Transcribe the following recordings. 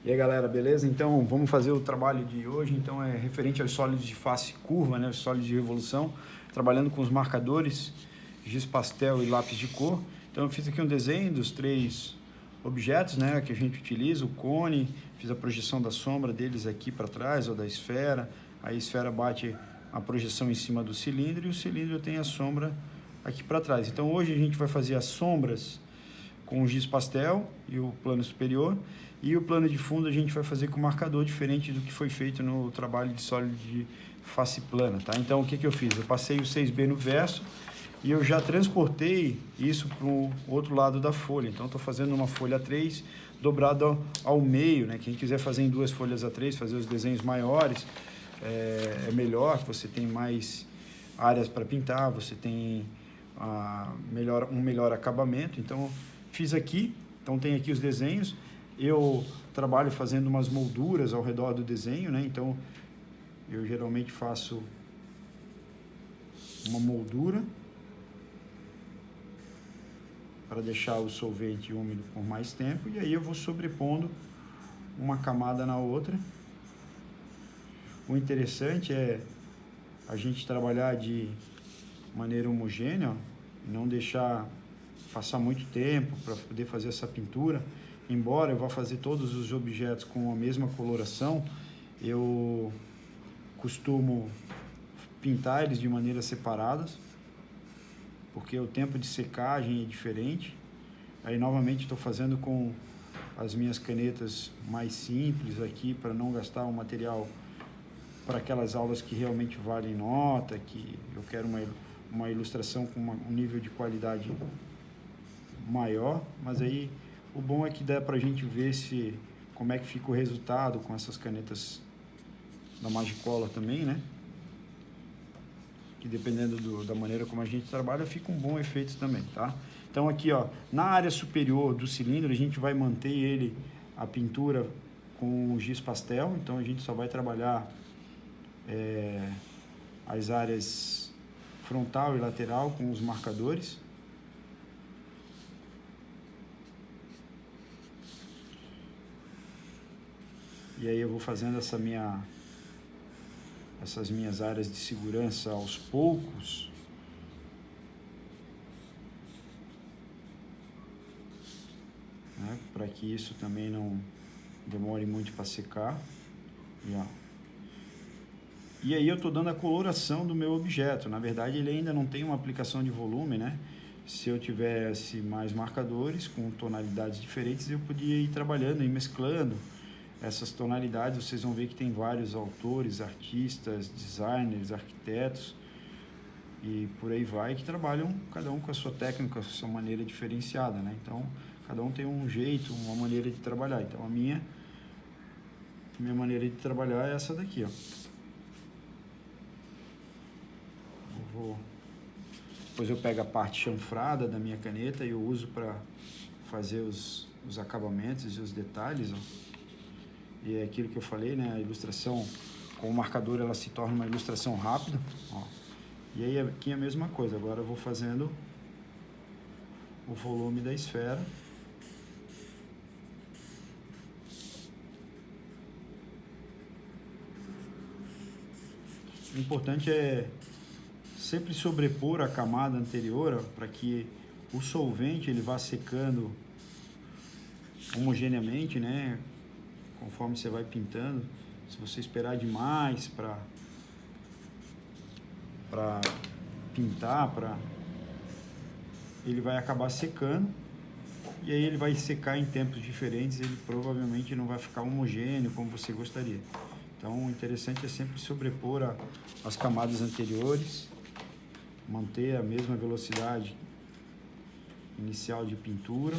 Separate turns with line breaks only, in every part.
E aí galera, beleza? Então vamos fazer o trabalho de hoje, então é referente aos sólidos de face curva, né? Os sólidos de revolução, trabalhando com os marcadores, giz pastel e lápis de cor. Então eu fiz aqui um desenho dos três objetos, né, que a gente utiliza, o cone, fiz a projeção da sombra deles aqui para trás, ou da esfera, a esfera bate a projeção em cima do cilindro e o cilindro tem a sombra aqui para trás. Então hoje a gente vai fazer as sombras com o giz pastel e o plano superior, e o plano de fundo a gente vai fazer com marcador diferente do que foi feito no trabalho de sólido de face plana, tá? Então o que eu fiz? Eu passei o 6B no verso e eu já transportei isso para o outro lado da folha. Então estou fazendo uma folha A3 dobrada ao meio, né? Quem quiser fazer em duas folhas A3, fazer os desenhos maiores, é melhor, você tem mais áreas para pintar, você tem um melhor acabamento. Então fiz aqui, então tem aqui os desenhos. Eu trabalho fazendo umas molduras ao redor do desenho, né? Então eu geralmente faço uma moldura para deixar o solvente úmido por mais tempo, e aí eu vou sobrepondo uma camada na outra. O interessante é a gente trabalhar de maneira homogênea, ó, não deixar passar muito tempo para poder fazer essa pintura. Embora eu vá fazer todos os objetos com a mesma coloração, eu costumo pintar eles de maneiras separadas, porque o tempo de secagem é diferente. Aí novamente estou fazendo com as minhas canetas mais simples aqui, para não gastar um material para aquelas aulas que realmente valem nota, que eu quero uma ilustração com um nível de qualidade maior. Mas aí o bom é que dá para a gente ver como é que fica o resultado com essas canetas da Magicola também, né? Que dependendo da maneira como a gente trabalha, fica um bom efeito também, tá? Então aqui, ó, na área superior do cilindro, a gente vai manter a pintura com o giz pastel. Então a gente só vai trabalhar as áreas frontal e lateral com os marcadores. E aí eu vou fazendo essas minhas áreas de segurança aos poucos. Né? Para que isso também não demore muito para secar. E aí eu estou dando a coloração do meu objeto. Na verdade ele ainda não tem uma aplicação de volume, né? Se eu tivesse mais marcadores com tonalidades diferentes, eu podia ir trabalhando e mesclando essas tonalidades. Vocês vão ver que tem vários autores, artistas, designers, arquitetos e por aí vai, que trabalham cada um com a sua técnica, a sua maneira diferenciada, né? Então cada um tem um jeito, uma maneira de trabalhar. Então a minha maneira de trabalhar é essa daqui, ó. Depois eu pego a parte chanfrada da minha caneta e eu uso para fazer os acabamentos e os detalhes, ó. E é aquilo que eu falei, né? A ilustração com o marcador, ela se torna uma ilustração rápida, ó. E aí aqui é a mesma coisa. Agora eu vou fazendo o volume da esfera. O importante é sempre sobrepor a camada anterior, para que o solvente ele vá secando homogeneamente, né? Conforme você vai pintando. Se você esperar demais para pintar, ele vai acabar secando, e aí ele vai secar em tempos diferentes, ele provavelmente não vai ficar homogêneo como você gostaria. Então o interessante é sempre sobrepor as camadas anteriores, manter a mesma velocidade inicial de pintura.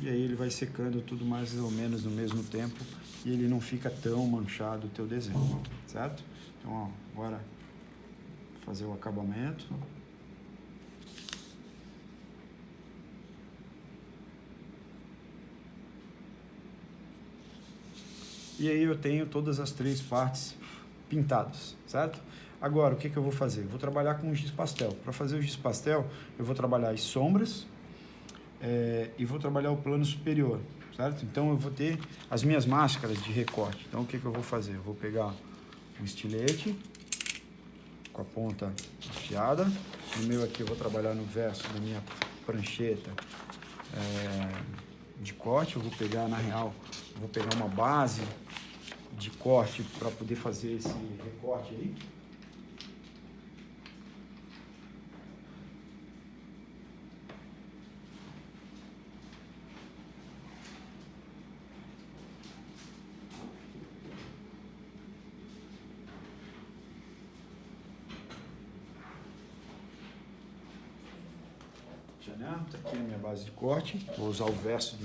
E aí ele vai secando tudo mais ou menos no mesmo tempo e ele não fica tão manchado o teu desenho, certo? Então, ó, bora fazer o acabamento. E aí eu tenho todas as três partes pintadas, certo? Agora, o que eu vou fazer? Vou trabalhar com o giz pastel. Para fazer o giz pastel, eu vou trabalhar as sombras e vou trabalhar o plano superior, certo? Então, eu vou ter as minhas máscaras de recorte. Então, o que eu vou fazer? Eu vou pegar um estilete com a ponta afiada. No meu aqui, eu vou trabalhar no verso da minha prancheta de corte. Eu vou pegar, na real, vou pegar uma base de corte para poder fazer esse recorte aí. Tá aqui a minha base de corte. Vou usar o verso de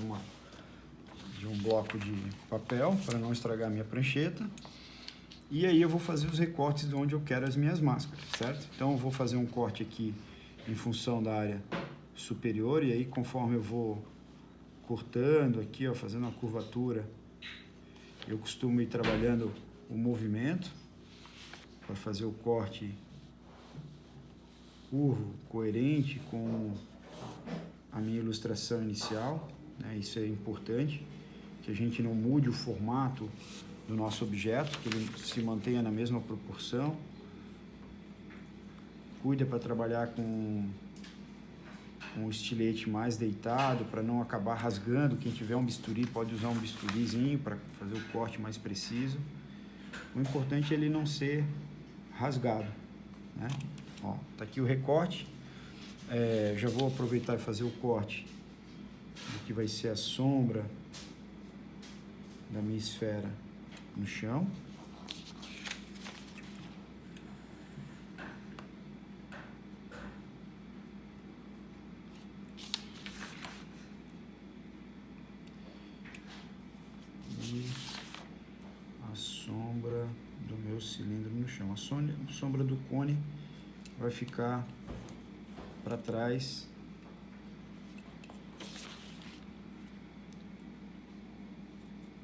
um bloco de papel para não estragar a minha prancheta. E aí eu vou fazer os recortes de onde eu quero as minhas máscaras, certo? Então eu vou fazer um corte aqui em função da área superior, e aí conforme eu vou cortando aqui, ó, fazendo uma curvatura, eu costumo ir trabalhando o movimento para fazer o corte curvo, coerente com a minha ilustração inicial, né? Isso é importante, que a gente não mude o formato do nosso objeto, que ele se mantenha na mesma proporção. Cuida para trabalhar com um estilete mais deitado, para não acabar rasgando. Quem tiver um bisturi pode usar um bisturizinho para fazer o corte mais preciso. O importante é ele não ser rasgado, né? Ó, tá aqui o recorte. Já vou aproveitar e fazer o corte do que vai ser a sombra da minha esfera no chão. E a sombra do meu cilindro no chão. A sombra do cone vai ficar para trás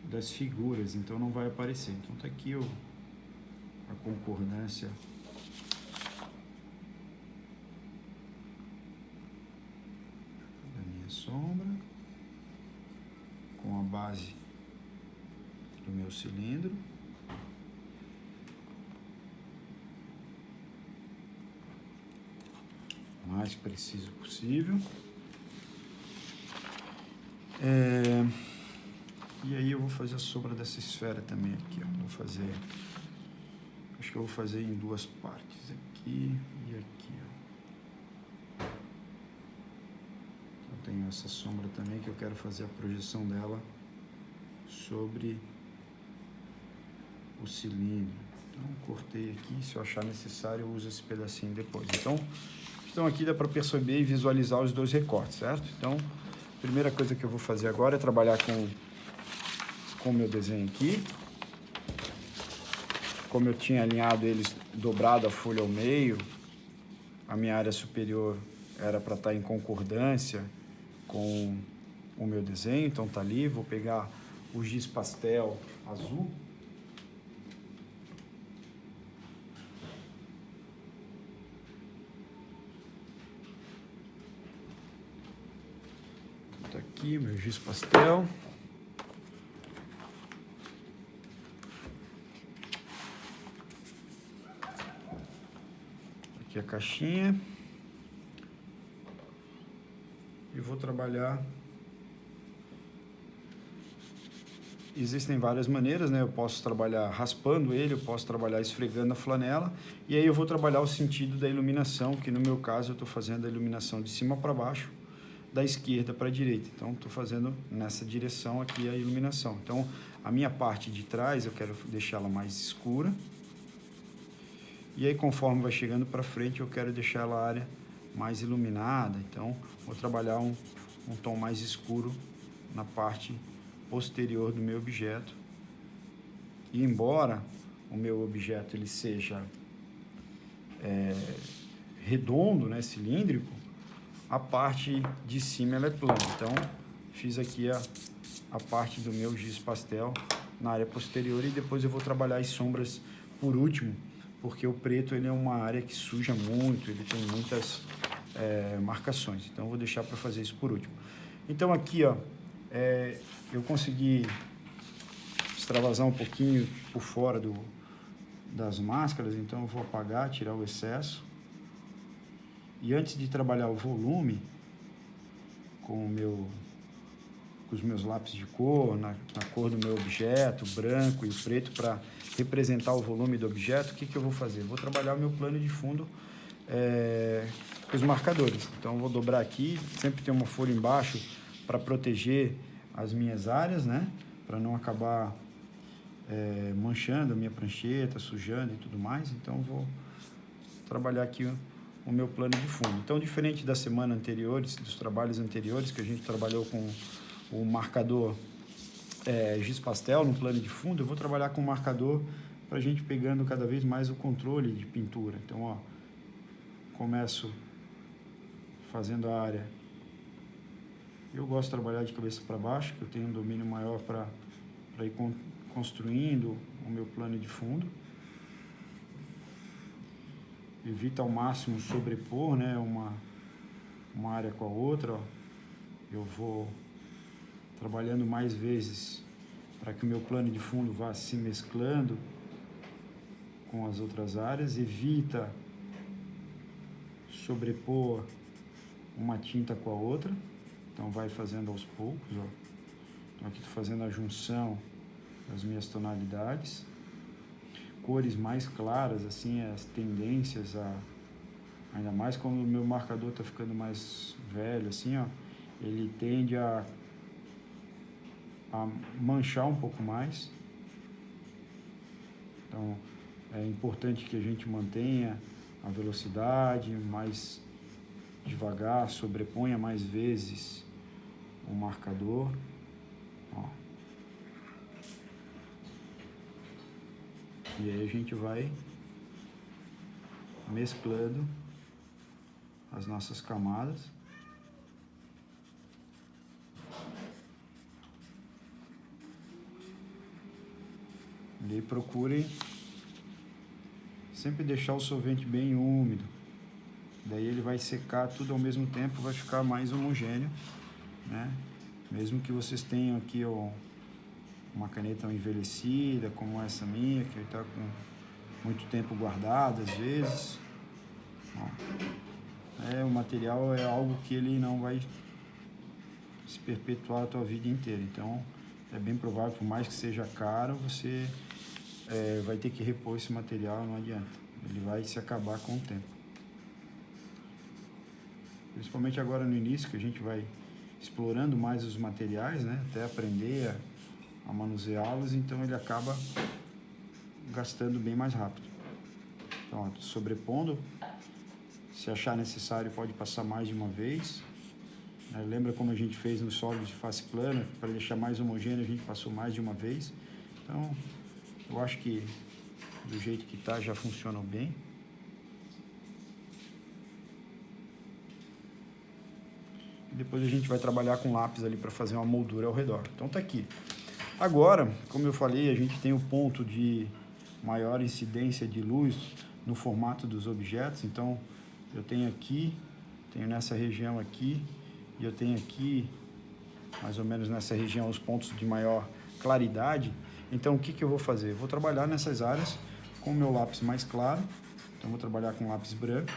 das figuras, então não vai aparecer. Então tá aqui a concordância da minha sombra com a base do meu cilindro. Mais preciso possível. E aí eu vou fazer a sombra dessa esfera também aqui, ó. Acho que eu vou fazer em duas partes, aqui e aqui, ó. Eu tenho essa sombra também que eu quero fazer a projeção dela sobre o cilindro. Então cortei aqui, se eu achar necessário eu uso esse pedacinho depois. Então aqui dá para perceber e visualizar os dois recortes, certo? Então, a primeira coisa que eu vou fazer agora é trabalhar com o meu desenho aqui. Como eu tinha alinhado eles dobrado a folha ao meio, a minha área superior era para estar em concordância com o meu desenho, então tá ali. Vou pegar o giz pastel azul. Tá aqui meu giz pastel. Aqui a caixinha. E vou trabalhar. Existem várias maneiras, né? Eu posso trabalhar raspando ele, eu posso trabalhar esfregando a flanela, e aí eu vou trabalhar o sentido da iluminação, que no meu caso eu estou fazendo a iluminação de cima para baixo, da esquerda para a direita. Então, estou fazendo nessa direção aqui a iluminação. Então, a minha parte de trás eu quero deixá-la mais escura, e aí conforme vai chegando para frente eu quero deixar a área mais iluminada. Então, vou trabalhar um tom mais escuro na parte posterior do meu objeto. E embora o meu objeto ele seja redondo, né, cilíndrico, a parte de cima ela é plana. Então fiz aqui a parte do meu giz pastel na área posterior, e depois eu vou trabalhar as sombras por último porque o preto ele é uma área que suja muito, ele tem muitas marcações. Então, eu vou deixar para fazer isso por último. Então, aqui, ó, eu consegui extravasar um pouquinho por fora das máscaras, então eu vou apagar, tirar o excesso. E antes de trabalhar o volume com os meus lápis de cor, na cor do meu objeto, branco e o preto, para representar o volume do objeto, o que eu vou fazer? Vou trabalhar o meu plano de fundo com os marcadores. Então, eu vou dobrar aqui, sempre tem uma folha embaixo para proteger as minhas áreas, né? Para não acabar manchando a minha prancheta, sujando e tudo mais. Então, eu vou trabalhar aqui o meu plano de fundo. Então, diferente da semana anterior, dos trabalhos anteriores, que a gente trabalhou com o marcador giz pastel no plano de fundo, eu vou trabalhar com o marcador para a gente pegando cada vez mais o controle de pintura. Então, ó, começo fazendo a área. Eu gosto de trabalhar de cabeça para baixo, que eu tenho um domínio maior para ir construindo o meu plano de fundo. Evita ao máximo sobrepor, né, uma área com a outra. Ó. Eu vou trabalhando mais vezes para que o meu plano de fundo vá se mesclando com as outras áreas. Evita sobrepor uma tinta com a outra. Então, vai fazendo aos poucos. Ó. Então, aqui estou fazendo a junção das minhas tonalidades. Cores mais claras, assim, as tendências ainda mais quando o meu marcador está ficando mais velho, assim, ó, ele tende a manchar um pouco mais. Então, é importante que a gente mantenha a velocidade mais devagar, sobreponha mais vezes o marcador. Ó. E aí a gente vai mesclando as nossas camadas. E aí procurem sempre deixar o solvente bem úmido. Daí ele vai secar tudo ao mesmo tempo, vai ficar mais homogêneo, né? Mesmo que vocês tenham aqui uma caneta envelhecida, como essa minha, que está com muito tempo guardada, às vezes. Ó, o material é algo que ele não vai se perpetuar a tua vida inteira. Então, é bem provável, por mais que seja caro, você vai ter que repor esse material, não adianta. Ele vai se acabar com o tempo. Principalmente agora no início, que a gente vai explorando mais os materiais, né? Até aprender a manuseá-los, então ele acaba gastando bem mais rápido. Então, ó, tô sobrepondo. Se achar necessário, pode passar mais de uma vez. Lembra como a gente fez no sólido de face plana? Para deixar mais homogêneo, a gente passou mais de uma vez. Então, eu acho que do jeito que está já funcionou bem. E depois a gente vai trabalhar com lápis ali para fazer uma moldura ao redor. Então tá aqui. Agora, como eu falei, a gente tem o ponto de maior incidência de luz no formato dos objetos. Então, eu tenho aqui, tenho nessa região aqui, e eu tenho aqui, mais ou menos nessa região, os pontos de maior claridade. Então, o que eu vou fazer? Eu vou trabalhar nessas áreas com o meu lápis mais claro. Então, vou trabalhar com lápis branco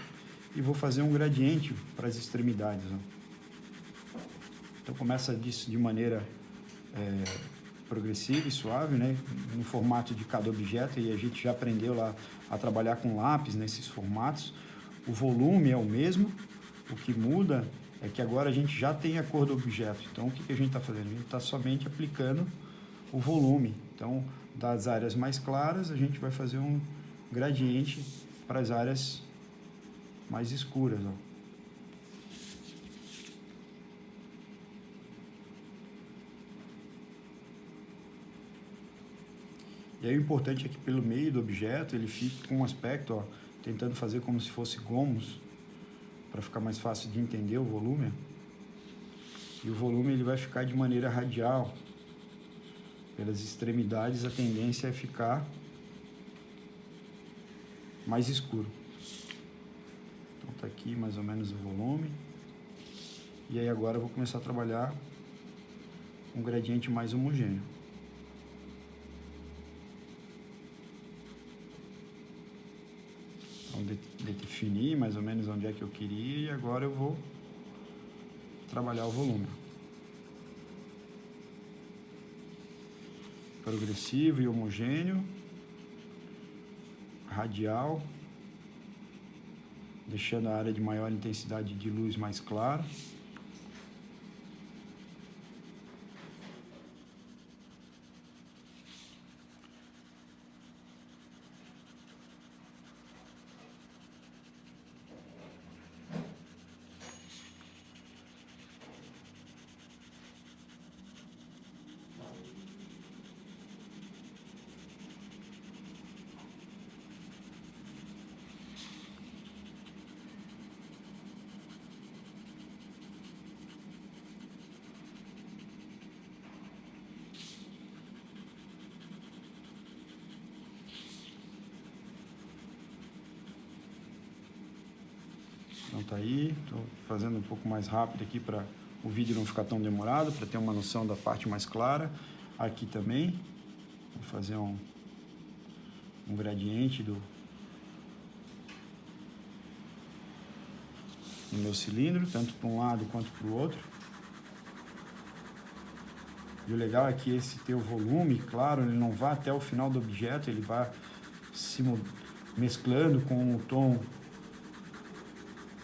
e vou fazer um gradiente para as extremidades. Ó. Então, começa de maneira progressiva e suave, né? No formato de cada objeto, e a gente já aprendeu lá a trabalhar com lápis nesses formatos. O volume é o mesmo, o que muda é que agora a gente já tem a cor do objeto. Então, o que a gente está fazendo? A gente está somente aplicando o volume. Então, das áreas mais claras, a gente vai fazer um gradiente para as áreas mais escuras. Ó. E aí o importante é que pelo meio do objeto ele fique com um aspecto, ó, tentando fazer como se fosse gomos, para ficar mais fácil de entender o volume. E o volume ele vai ficar de maneira radial. Pelas extremidades a tendência é ficar mais escuro. Então tá aqui mais ou menos o volume. E aí agora eu vou começar a trabalhar um gradiente mais homogêneo. Então defini mais ou menos onde é que eu queria e agora eu vou trabalhar o volume. Progressivo e homogêneo, radial, deixando a área de maior intensidade de luz mais clara. Então tá aí, estou fazendo um pouco mais rápido aqui para o vídeo não ficar tão demorado, para ter uma noção da parte mais clara. Aqui também, vou fazer um gradiente do meu cilindro, tanto para um lado quanto para o outro. E o legal é que esse teu volume, claro, ele não vai até o final do objeto, ele vai se mesclando com o tom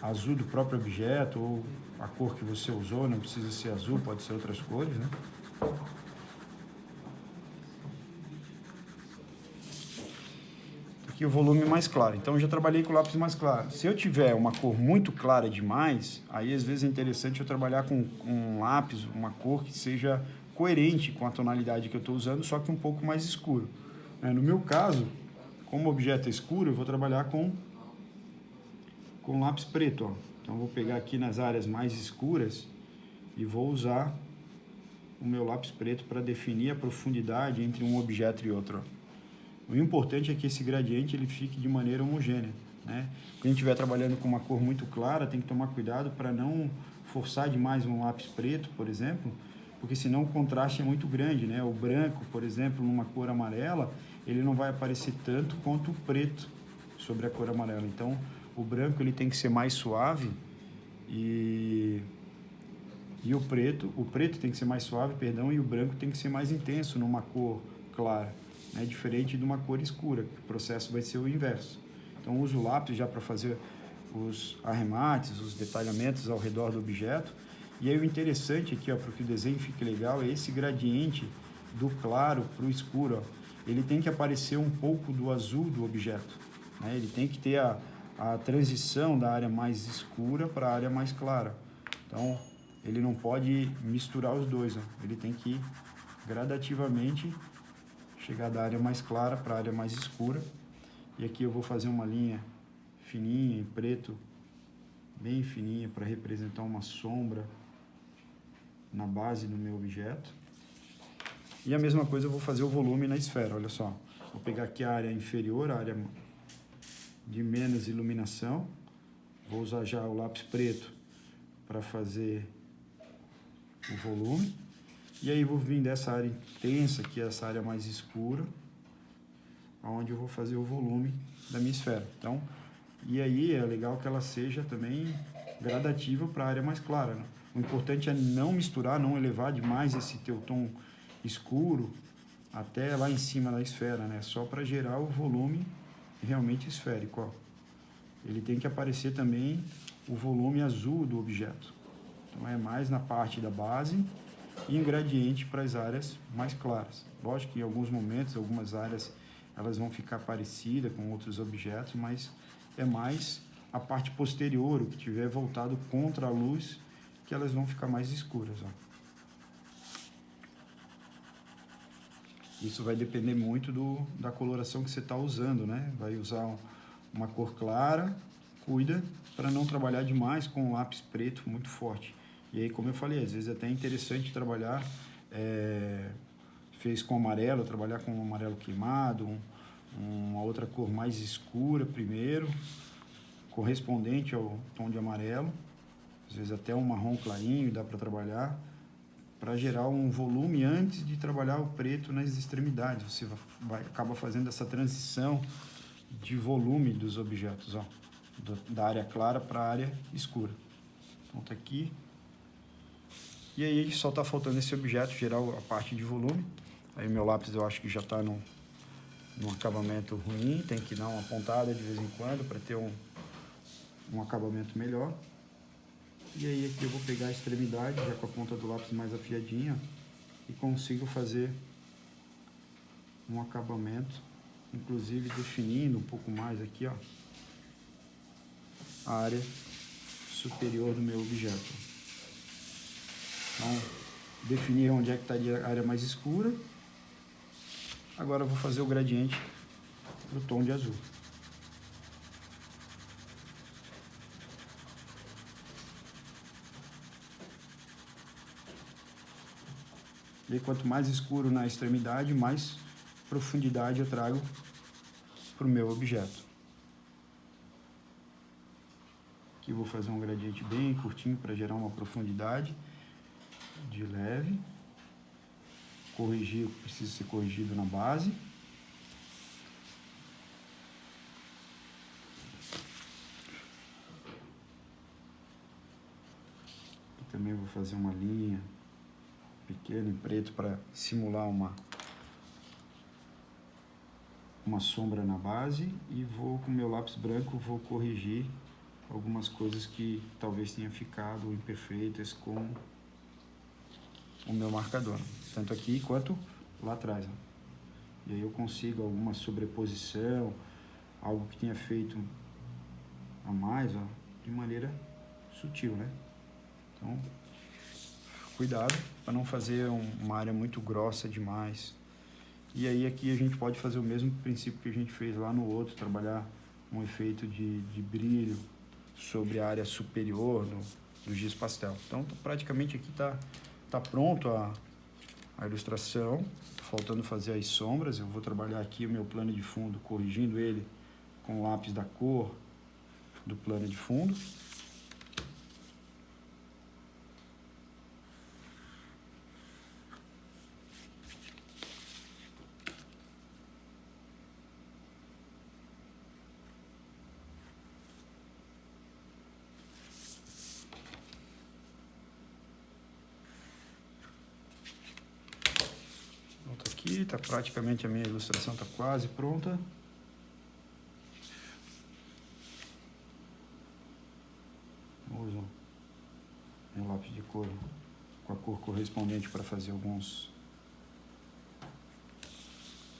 azul do próprio objeto ou a cor que você usou, não precisa ser azul, pode ser outras cores, né? Aqui o volume mais claro, então eu já trabalhei com lápis mais claro. Se eu tiver uma cor muito clara demais, aí às vezes é interessante eu trabalhar com um lápis, uma cor que seja coerente com a tonalidade que eu estou usando, só que um pouco mais escuro. No meu caso, como o objeto é escuro, eu vou trabalhar com lápis preto, ó. Então eu vou pegar aqui nas áreas mais escuras e vou usar o meu lápis preto para definir a profundidade entre um objeto e outro, ó. O importante é que esse gradiente ele fique de maneira homogênea, né? Quando a gente estiver trabalhando com uma cor muito clara, tem que tomar cuidado para não forçar demais um lápis preto, por exemplo, porque senão o contraste é muito grande, né? O branco, por exemplo, numa cor amarela, ele não vai aparecer tanto quanto o preto sobre a cor amarela. Então, o branco ele tem que ser mais suave e o preto tem que ser mais suave, perdão, e o branco tem que ser mais intenso numa cor clara, né? Diferente de uma cor escura, que o processo vai ser o inverso. Então, uso o lápis já para fazer os arremates, os detalhamentos ao redor do objeto. E aí o interessante aqui, para que o desenho fique legal, é esse gradiente do claro para o escuro, ó. Ele tem que aparecer um pouco do azul do objeto, né? Ele tem que ter a transição da área mais escura para a área mais clara. Então, ele não pode misturar os dois, ó. Ele tem que gradativamente chegar da área mais clara para a área mais escura. E aqui eu vou fazer uma linha fininha em preto, bem fininha, para representar uma sombra na base do meu objeto. E a mesma coisa eu vou fazer o volume na esfera, olha só. Vou pegar aqui a área inferior, a área de menos iluminação. Vou usar já o lápis preto para fazer o volume. E aí vou vir dessa área intensa, que é essa área mais escura, onde eu vou fazer o volume da minha esfera. Então, e aí é legal que ela seja também gradativa para a área mais clara, né? O importante é não misturar, não elevar demais esse teu tom escuro até lá em cima da esfera, né? Só para gerar o volume realmente esférico, ó. Ele tem que aparecer também o volume azul do objeto. Então é mais na parte da base e em gradiente para as áreas mais claras. Lógico que em alguns momentos, algumas áreas elas vão ficar parecidas com outros objetos, mas é mais a parte posterior, o que tiver voltado contra a luz, que elas vão ficar mais escuras, ó. Isso vai depender muito da coloração que você está usando, né? Vai usar uma cor clara, cuida para não trabalhar demais com um lápis preto muito forte. E aí, como eu falei, às vezes é até interessante trabalhar, fez com amarelo, trabalhar com um amarelo queimado, uma outra cor mais escura primeiro, correspondente ao tom de amarelo, às vezes até um marrom clarinho, dá para trabalhar, para gerar um volume antes de trabalhar o preto nas extremidades. Você acaba fazendo essa transição de volume dos objetos, ó, da área clara para a área escura. Então tá aqui. E aí só tá faltando esse objeto, gerar a parte de volume. Aí meu lápis eu acho que já está num acabamento ruim, tem que dar uma pontada de vez em quando para ter um acabamento melhor. E aí aqui eu vou pegar a extremidade, já com a ponta do lápis mais afiadinha, e consigo fazer um acabamento, inclusive definindo um pouco mais aqui, ó, a área superior do meu objeto. Então, definir onde é que estaria a área mais escura. Agora eu vou fazer o gradiente para o tom de azul. E quanto mais escuro na extremidade, mais profundidade eu trago para o meu objeto. Aqui eu vou fazer um gradiente bem curtinho para gerar uma profundidade de leve. Corrigir o que precisa ser corrigido na base. Aqui também vou fazer uma linha pequena em preto para simular uma sombra na base, e vou com meu lápis branco vou corrigir algumas coisas que talvez tenham ficado imperfeitas com o meu marcador, tanto aqui quanto lá atrás, ó. E aí eu consigo alguma sobreposição, algo que tenha feito a mais, ó, de maneira sutil, né? Então, cuidado para não fazer uma área muito grossa demais. E aí aqui a gente pode fazer o mesmo princípio que a gente fez lá no outro, trabalhar um efeito de brilho sobre a área superior do giz pastel. Então praticamente aqui tá pronto a ilustração, faltando fazer as sombras. Eu vou trabalhar aqui o meu plano de fundo, corrigindo ele com o lápis da cor do plano de fundo. Aqui tá praticamente, a minha ilustração tá quase pronta. Uso meu lápis de cor com a cor correspondente para fazer alguns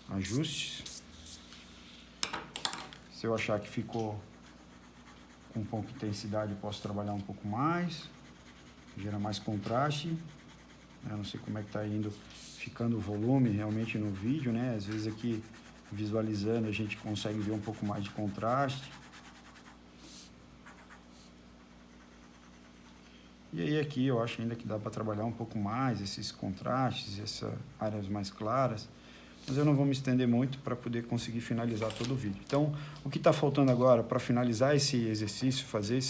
ajustes. Se eu achar que ficou com pouca intensidade, eu posso trabalhar um pouco mais, gera mais contraste. Eu não sei como é que tá ficando o volume realmente no vídeo, né? Às vezes aqui visualizando a gente consegue ver um pouco mais de contraste. E aí aqui eu acho ainda que dá para trabalhar um pouco mais esses contrastes, essas áreas mais claras. Mas eu não vou me estender muito para poder conseguir finalizar todo o vídeo. Então, o que está faltando agora para finalizar esse exercício,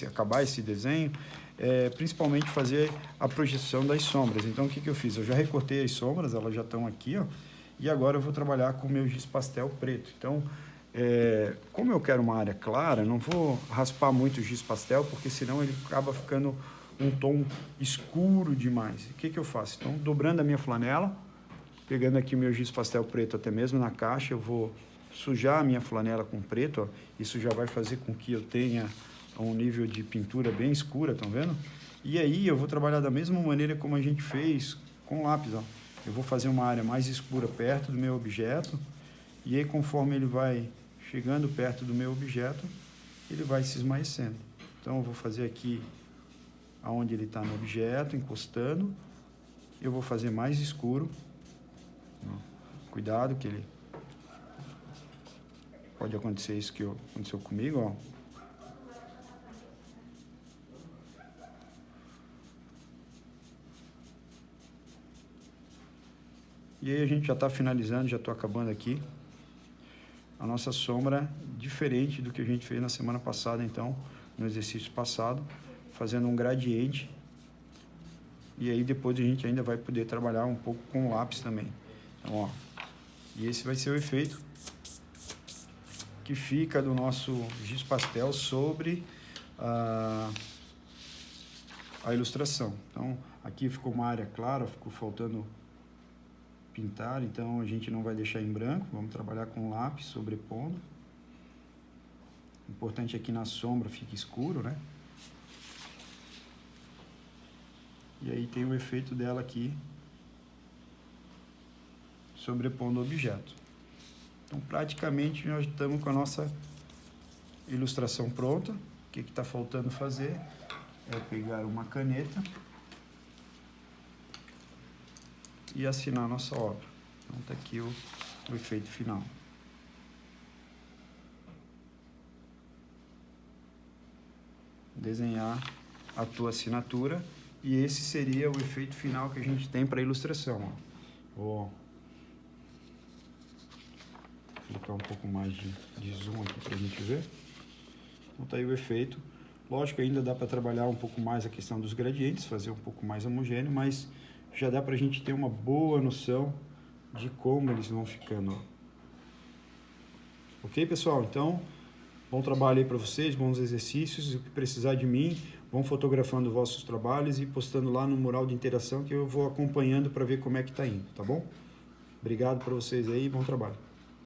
acabar esse desenho, é principalmente fazer a projeção das sombras. Então, o que eu fiz? Eu já recortei as sombras, elas já estão aqui, ó, e agora eu vou trabalhar com o meu giz pastel preto. Então, como eu quero uma área clara, não vou raspar muito o giz pastel, porque senão ele acaba ficando um tom escuro demais. O que eu faço? Então, dobrando a minha flanela, pegando aqui o meu giz pastel preto, até mesmo na caixa, eu vou sujar a minha flanela com preto, ó. Isso já vai fazer com que eu tenha um nível de pintura bem escura, estão vendo? E aí eu vou trabalhar da mesma maneira como a gente fez com lápis, ó. Eu vou fazer uma área mais escura perto do meu objeto, e aí conforme ele vai chegando perto do meu objeto, ele vai se esmaecendo. Então eu vou fazer aqui aonde ele está no objeto, encostando, eu vou fazer mais escuro. Cuidado que ele pode acontecer isso que aconteceu comigo, ó. E aí a gente já está finalizando, já estou acabando aqui. a nossa sombra diferente do que a gente fez na semana passada, então, no exercício passado, fazendo um gradiente. E aí depois a gente ainda vai poder trabalhar um pouco com o lápis também. Então, ó, e esse vai ser o efeito que fica do nosso giz pastel sobre a ilustração. Então, aqui ficou uma área clara, ficou faltando pintar, então a gente não vai deixar em branco, vamos trabalhar com lápis sobrepondo. O importante é que na sombra fique escuro, né? E aí tem o efeito dela aqui, sobrepondo o objeto. Então, praticamente, nós estamos com a nossa ilustração pronta. O que está faltando fazer é pegar uma caneta e assinar a nossa obra. Então, está aqui o efeito final. Desenhar a tua assinatura. E esse seria o efeito final que a gente tem para a ilustração. Vou colocar um pouco mais de zoom aqui para a gente ver. Então tá aí o efeito. Lógico, ainda dá para trabalhar um pouco mais a questão dos gradientes, fazer um pouco mais homogêneo, mas já dá para a gente ter uma boa noção de como eles vão ficando. Ok, pessoal? Então, bom trabalho aí para vocês, bons exercícios. O que precisar de mim, vão fotografando vossos trabalhos e postando lá no mural de interação que eu vou acompanhando para ver como é que tá indo, tá bom? Obrigado para vocês aí, bom trabalho.